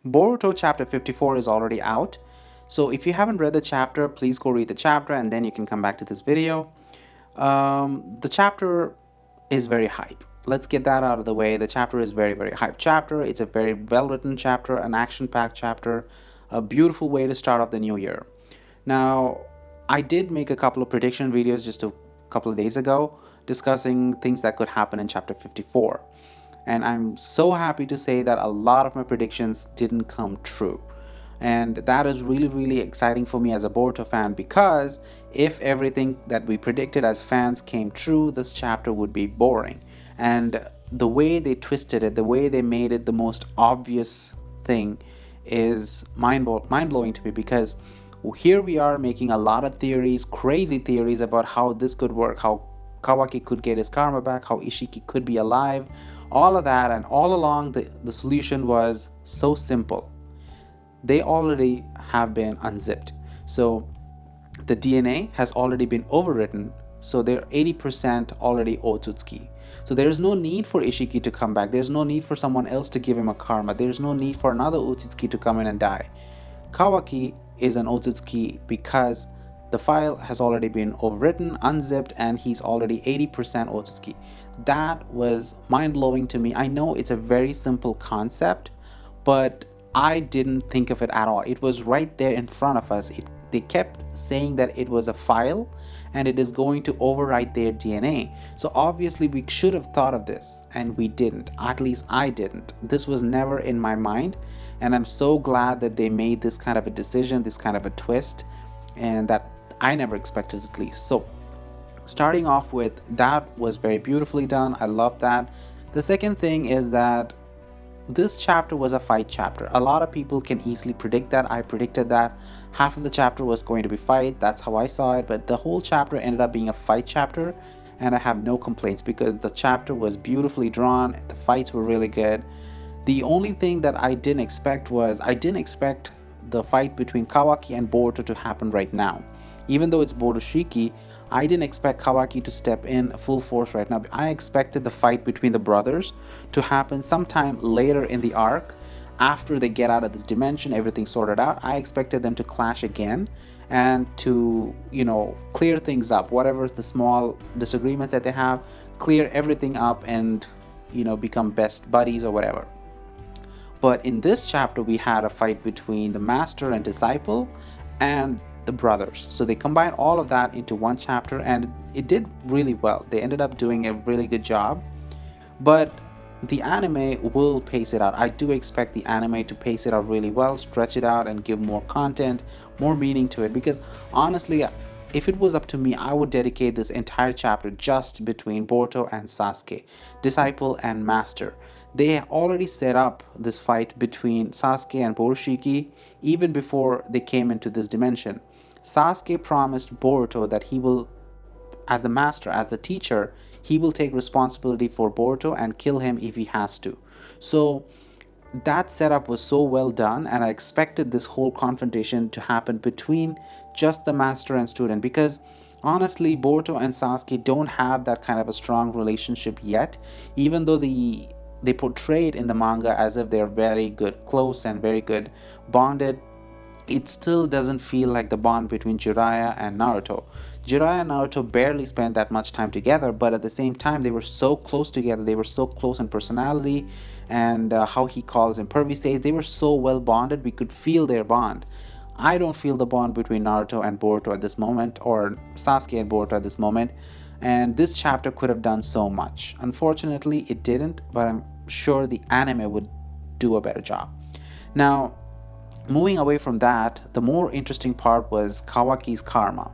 Boruto chapter 54 is already out. So if you haven't read the chapter, please go read the chapter and then you can come back to this video. The chapter is very hype. Let's get that out of the way. The chapter is very, very hype chapter. It's a very well written chapter, an action packed chapter, a beautiful way to start off the new year. Now, I did make a couple of prediction videos just a couple of days ago discussing things that could happen in chapter 54. And I'm so happy to say that a lot of my predictions didn't come true. And that is really, really exciting for me as a Boruto fan because if everything that we predicted as fans came true, this chapter would be boring. And the way they twisted it, the way they made it the most obvious thing is mind blowing to me because here we are making a lot of theories, crazy theories about how this could work, how Kawaki could get his karma back, how Ishiki could be alive, all of that, and all along the solution was so simple. They already have been unzipped. So the DNA has already been overwritten, so they're 80% already Otsutsuki. So there's no need for Ishiki to come back. There's no need for someone else to give him a karma. There's no need for another Otsutsuki to come in and die. Kawaki is an Otsutsuki because the file has already been overwritten, unzipped, and he's already 80% Otsutsuki. That was mind blowing to me. I know it's a very simple concept, but I didn't think of it at all. It was right there in front of us. They kept saying that it was a file and it is going to overwrite their DNA. So obviously we should have thought of this and we didn't. At least I didn't. This was never in my mind, and I'm so glad that they made this kind of a decision, this kind of a twist, and that I never expected at least. So starting off with that was very beautifully done. I love that. The second thing is that this chapter was a fight chapter. A lot of people can easily predict that. I predicted that half of the chapter was going to be fight. That's how I saw it. But the whole chapter ended up being a fight chapter, and I have no complaints because the chapter was beautifully drawn. The fights were really good. The only thing that I didn't expect was I didn't expect the fight between Kawaki and Boruto to happen right now. Even though it's Borushiki, I didn't expect Kawaki to step in full force right now. I expected the fight between the brothers to happen sometime later in the arc after they get out of this dimension, everything sorted out. I expected them to clash again and to, clear things up. Whatever the small disagreements that they have, clear everything up and, become best buddies or whatever. But in this chapter, we had a fight between the master and disciple and the brothers. So they combined all of that into one chapter and it did really well. They ended up doing a really good job. But the anime will pace it out. I do expect the anime to pace it out really well, stretch it out, and give more content, more meaning to it. Because honestly, if it was up to me, I would dedicate this entire chapter just between Boruto and Sasuke, disciple and master. They already set up this fight between Sasuke and Borushiki even before they came into this dimension. Sasuke promised Boruto that he will, as the master, as the teacher, he will take responsibility for Boruto and kill him if he has to. So that setup was so well done, and I expected this whole confrontation to happen between just the master and student because honestly, Boruto and Sasuke don't have that kind of a strong relationship yet, even though they portray it in the manga as if they're very good, close, and very good bonded. It still doesn't feel like the bond between Jiraiya and Naruto. Jiraiya and Naruto barely spent that much time together, but at the same time, they were so close together. They were so close in personality and how he calls him Pervisage. They were so well bonded, we could feel their bond. I don't feel the bond between Naruto and Boruto at this moment, or Sasuke and Boruto at this moment, and this chapter could have done so much. Unfortunately, it didn't, but I'm sure the anime would do a better job. Now, moving away from that, the more interesting part was Kawaki's karma.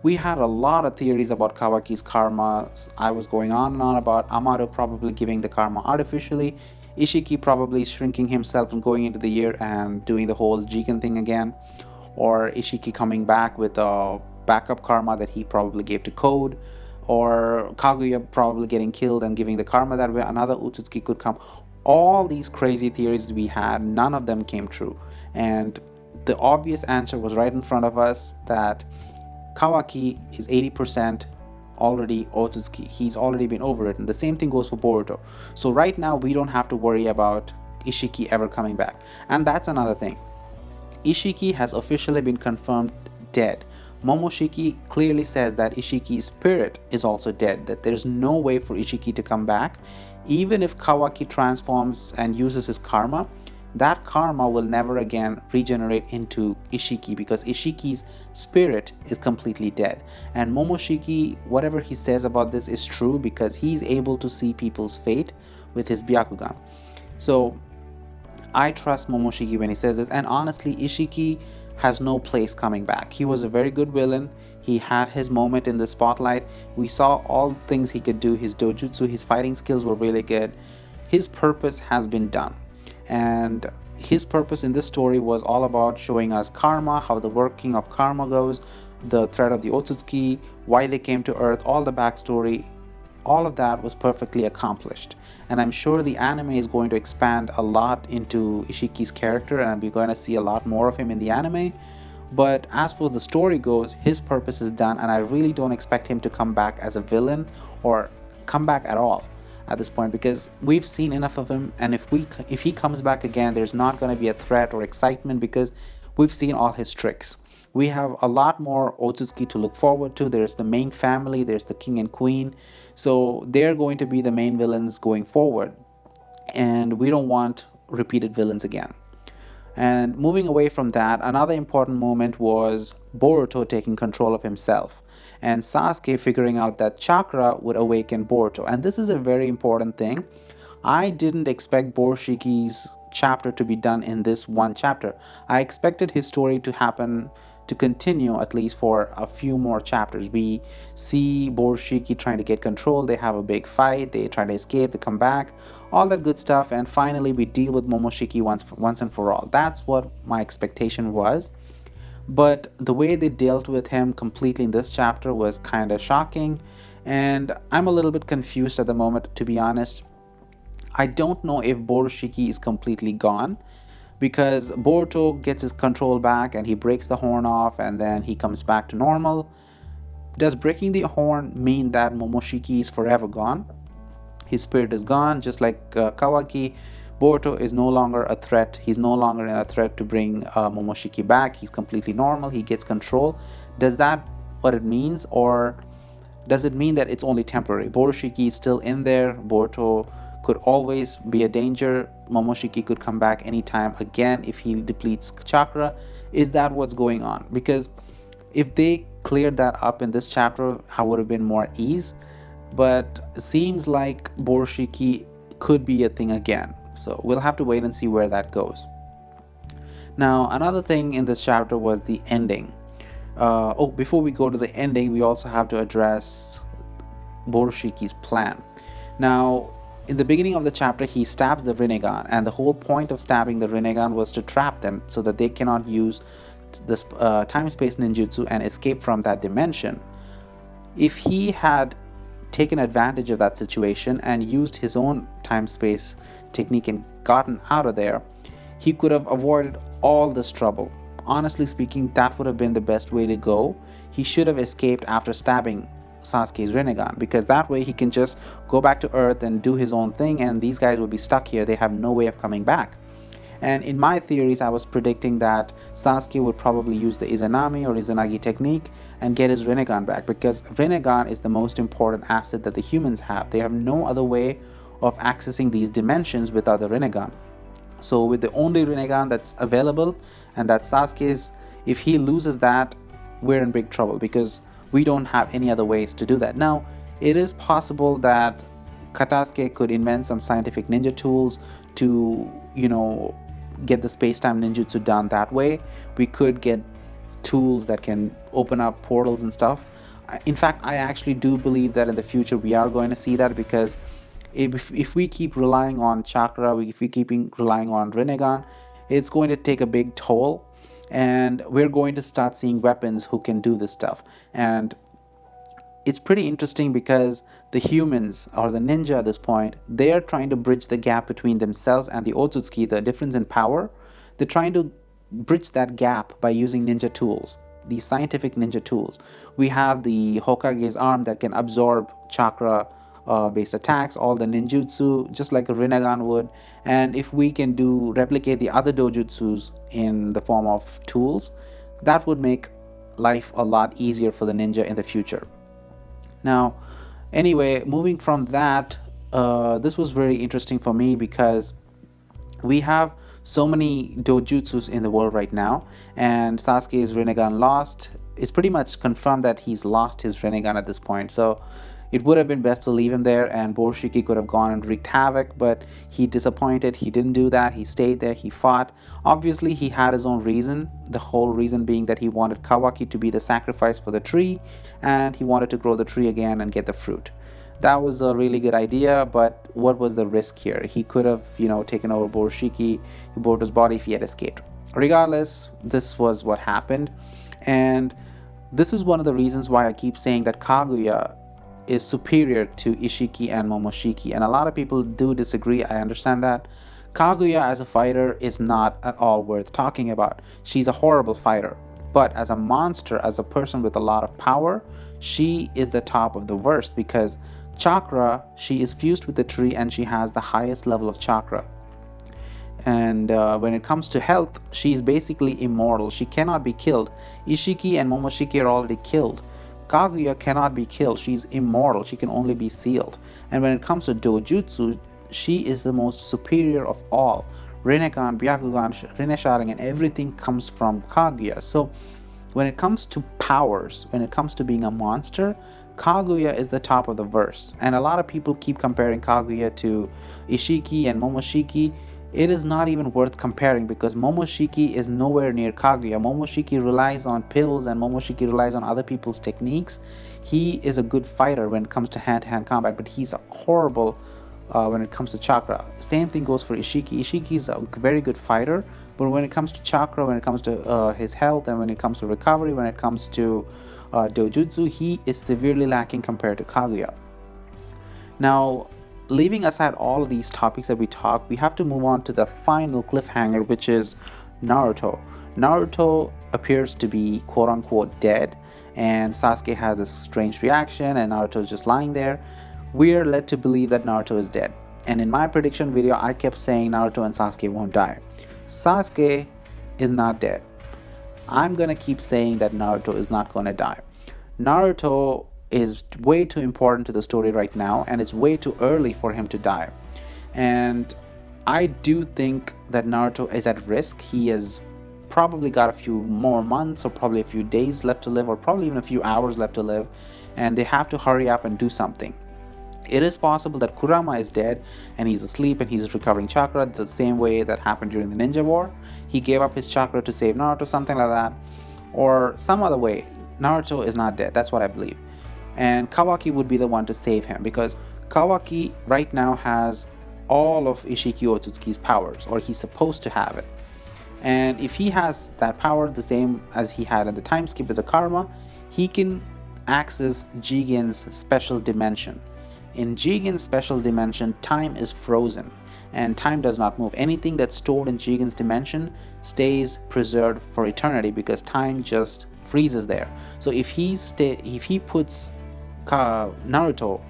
We had a lot of theories about Kawaki's karma. I was going on and on about Amado probably giving the karma artificially, Ishiki probably shrinking himself and going into the year and doing the whole Jigen thing again, or Ishiki coming back with a backup karma that he probably gave to Code, or Kaguya probably getting killed and giving the karma that way another Utsutsuki could come. All these crazy theories we had, none of them came true. And the obvious answer was right in front of us that Kawaki is 80% already Otsutsuki. He's already been overwritten. The same thing goes for Boruto. So right now we don't have to worry about Ishiki ever coming back. And that's another thing. Ishiki has officially been confirmed dead. Momoshiki clearly says that Ishiki's spirit is also dead, that there's no way for Ishiki to come back. Even if Kawaki transforms and uses his karma, that karma will never again regenerate into Ishiki because Ishiki's spirit is completely dead. And Momoshiki, whatever he says about this is true because he's able to see people's fate with his Byakugan. So I trust Momoshiki when he says it, and honestly, Ishiki has no place coming back. He was a very good villain. He had his moment in the spotlight. We saw all the things he could do. His dojutsu, his fighting skills were really good. His purpose has been done. And his purpose in this story was all about showing us karma, how the working of karma goes, the threat of the Otsutsuki, why they came to Earth, all the backstory. All of that was perfectly accomplished. And I'm sure the anime is going to expand a lot into Ishiki's character, and we're going to see a lot more of him in the anime. But as for the story goes, his purpose is done, and I really don't expect him to come back as a villain or come back at all at this point because we've seen enough of him. And if he comes back again, there's not going to be a threat or excitement because we've seen all his tricks. We have a lot more Otsutsuki to look forward to. There's the main family, there's the king and queen. So they're going to be the main villains going forward. And we don't want repeated villains again. And moving away from that, another important moment was Boruto taking control of himself and Sasuke figuring out that chakra would awaken Boruto. And this is a very important thing. I didn't expect Boroshiki's chapter to be done in this one chapter. I expected his story to happen to continue at least for a few more chapters. We see Boroshiki trying to get control, they have a big fight, they try to escape, they come back, all that good stuff, and finally we deal with Momoshiki once and for all. That's what my expectation was. But the way they dealt with him completely in this chapter was kind of shocking, and I'm a little bit confused at the moment, to be honest. I don't know if Boroshiki is completely gone because Boruto gets his control back and he breaks the horn off and then he comes back to normal. Does breaking the horn mean that Momoshiki is forever gone? His spirit is gone, just like Kawaki. Boruto is no longer a threat. He's no longer a threat to bring Momoshiki back. He's completely normal. He gets control. Does that what it means, or does it mean that it's only temporary? Boroshiki is still in there. Boruto could always be a danger. Momoshiki could come back anytime again if he depletes chakra. Is that what's going on? Because if they cleared that up in this chapter, I would have been more ease. But it seems like Boroshiki could be a thing again. So we'll have to wait and see where that goes. Now, another thing in this chapter was the ending. Before we go to the ending, we also have to address Boroshiki's plan. Now, in the beginning of the chapter, he stabs the Rinnegan, and the whole point of stabbing the Rinnegan was to trap them so that they cannot use this time-space ninjutsu and escape from that dimension. If he had taken advantage of that situation and used his own time-space technique and gotten out of there, he could have avoided all this trouble. Honestly speaking, that would have been the best way to go. He should have escaped after stabbing Sasuke's Rinnegan, because that way he can just go back to Earth and do his own thing, and these guys will be stuck here. They have no way of coming back. And in my theories, I was predicting that Sasuke would probably use the Izanami or Izanagi technique and get his Rinnegan back, because Rinnegan is the most important asset that the humans have. They have no other way of accessing these dimensions without the Rinnegan. So with the only Rinnegan that's available, and that's Sasuke's, if he loses that, we're in big trouble because we don't have any other ways to do that. Now, it is possible that Katasuke could invent some scientific ninja tools to, get the space-time ninjutsu done that way. We could get tools that can open up portals and stuff. In fact, I actually do believe that in the future we are going to see that, because if we keep relying on chakra, if we keep relying on Rinnegan, it's going to take a big toll, and we're going to start seeing weapons who can do this stuff. And it's pretty interesting because the humans, or the ninja at this point, they are trying to bridge the gap between themselves and the Otsutsuki, the difference in power. They're trying to bridge that gap by using ninja tools, these scientific ninja tools. We have the Hokage's arm that can absorb chakra based attacks, all the ninjutsu, just like a Rinnegan would. And if we can replicate the other dojutsus in the form of tools, that would make life a lot easier for the ninja in the future. Now, anyway, moving from that, this was very interesting for me because we have so many dojutsus in the world right now, and Sasuke's Rinnegan lost. It's pretty much confirmed that he's lost his Rinnegan at this point. So it would have been best to leave him there, and Borshiki could have gone and wreaked havoc, but he disappointed. He didn't do that. He stayed there. He fought. Obviously, he had his own reason. The whole reason being that he wanted Kawaki to be the sacrifice for the tree, and he wanted to grow the tree again and get the fruit. That was a really good idea, but what was the risk here? He could have, taken over Borshiki, Boruto's body if he had escaped. Regardless, this was what happened, and this is one of the reasons why I keep saying that Kaguya is superior to Ishiki and Momoshiki, and a lot of people do disagree. I understand that. Kaguya as a fighter is not at all worth talking about. She's a horrible fighter, but as a monster, as a person with a lot of power, she is the top of the worst because chakra, she is fused with the tree and she has the highest level of chakra. And when it comes to health, she is basically immortal. She cannot be killed. Ishiki and Momoshiki are already killed. Kaguya cannot be killed. She's immortal. She can only be sealed. And when it comes to dojutsu, she is the most superior of all. Rinnegan, Byakugan, Rinne Sharingan, everything comes from Kaguya. So when it comes to powers, when it comes to being a monster, Kaguya is the top of the verse. And a lot of people keep comparing Kaguya to Ishiki and Momoshiki. It is not even worth comparing because Momoshiki is nowhere near Kaguya. Momoshiki relies on pills and Momoshiki relies on other people's techniques. He is a good fighter when it comes to hand-to-hand combat, but he's a horrible when it comes to chakra. Same thing goes for Ishiki. Ishiki is a very good fighter, but when it comes to chakra, when it comes to his health, and when it comes to recovery, when it comes to dojutsu, he is severely lacking compared to Kaguya. Now, leaving aside all of these topics that we talk, we have to move on to the final cliffhanger, which is Naruto. Naruto appears to be quote-unquote dead, and Sasuke has a strange reaction, and Naruto is just lying there. We are led to believe that Naruto is dead. And in my prediction video, I kept saying Naruto and Sasuke won't die. Sasuke is not dead. I'm gonna keep saying that Naruto is not gonna die. Naruto is way too important to the story right now, and it's way too early for him to die. And I do think that Naruto is at risk. He has probably got a few more months, or probably a few days left to live, or probably even a few hours left to live, and they have to hurry up and do something. It is possible that Kurama is dead and he's asleep and he's recovering chakra the same way that happened during the Ninja War. He gave up his chakra to save Naruto, something like that, or some other way. Naruto is not dead. That's what I believe. And Kawaki would be the one to save him because Kawaki right now has all of Ishiki Otsutsuki's powers, or he's supposed to have it. And if he has that power, the same as he had in the time skip with the Karma, he can access Jigen's special dimension. In Jigen's special dimension, time is frozen and time does not move. Anything that's stored in Jigen's dimension stays preserved for eternity because time just freezes there. So if he puts Naruto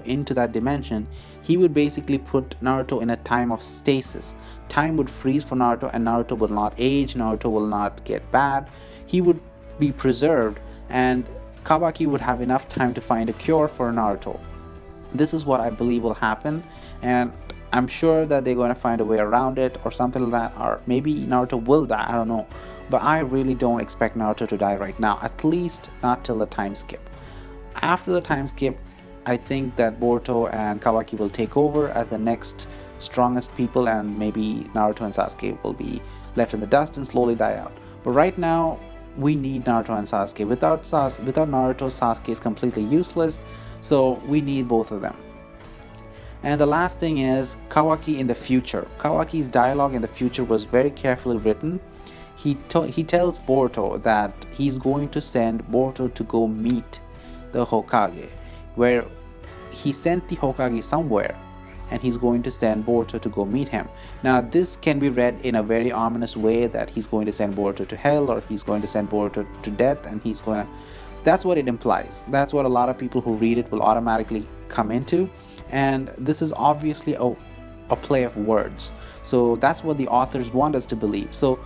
into that dimension, he would basically put Naruto in a time of stasis. Time would freeze for Naruto, and Naruto will not age, Naruto will not get bad. He would be preserved, and Kawaki would have enough time to find a cure for Naruto. This is what I believe will happen, and I'm sure that they're going to find a way around it or something like that, or maybe Naruto will die, I don't know. But I really don't expect Naruto to die right now, at least not till the time skip. After the time skip, I think that Boruto and Kawaki will take over as the next strongest people, and maybe Naruto and Sasuke will be left in the dust and slowly die out. But right now, we need Naruto and Sasuke. Without Naruto, Sasuke is completely useless, so we need both of them. And the last thing is Kawaki in the future. Kawaki's dialogue in the future was very carefully written. He tells Boruto that he's going to send Boruto to go meet the Hokage, where he sent the Hokage somewhere, and he's going to send Boruto to go meet him. Now this can be read in a very ominous way, that he's going to send Boruto to hell, or he's going to send Boruto to death, and he's going to That's what it implies. That's what a lot of people who read it will automatically come into. And this is obviously a play of words. So that's what the authors want us to believe. So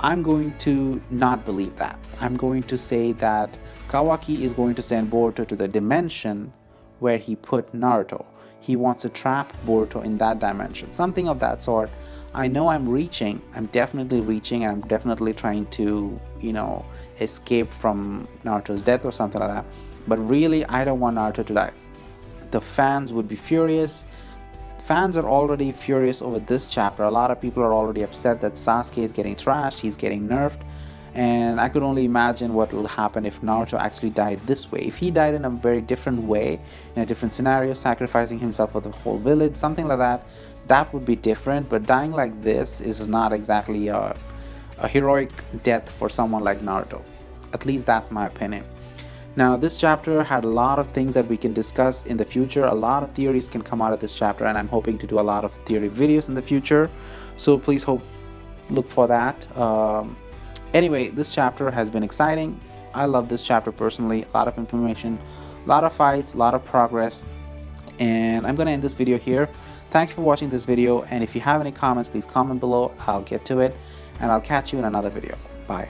I'm going to not believe that. I'm going to say that Kawaki is going to send Boruto to the dimension where he put Naruto. He wants to trap Boruto in that dimension. Something of that sort. I know I'm reaching. I'm definitely reaching, and I'm definitely trying to, escape from Naruto's death or something like that. But really, I don't want Naruto to die. The fans would be furious. Fans are already furious over this chapter. A lot of people are already upset that Sasuke is getting trashed, he's getting nerfed, and I could only imagine what will happen if Naruto actually died this way. If he died in a very different way, in a different scenario, sacrificing himself for the whole village, something like that, that would be different. But dying like this is not exactly a heroic death for someone like Naruto. At least that's my opinion. Now, this chapter had a lot of things that we can discuss in the future. A lot of theories can come out of this chapter, and I'm hoping to do a lot of theory videos in the future. So please look for that. Anyway, this chapter has been exciting. I love this chapter personally. A lot of information, a lot of fights, a lot of progress. And I'm going to end this video here. Thank you for watching this video. And if you have any comments, please comment below. I'll get to it. And I'll catch you in another video. Bye.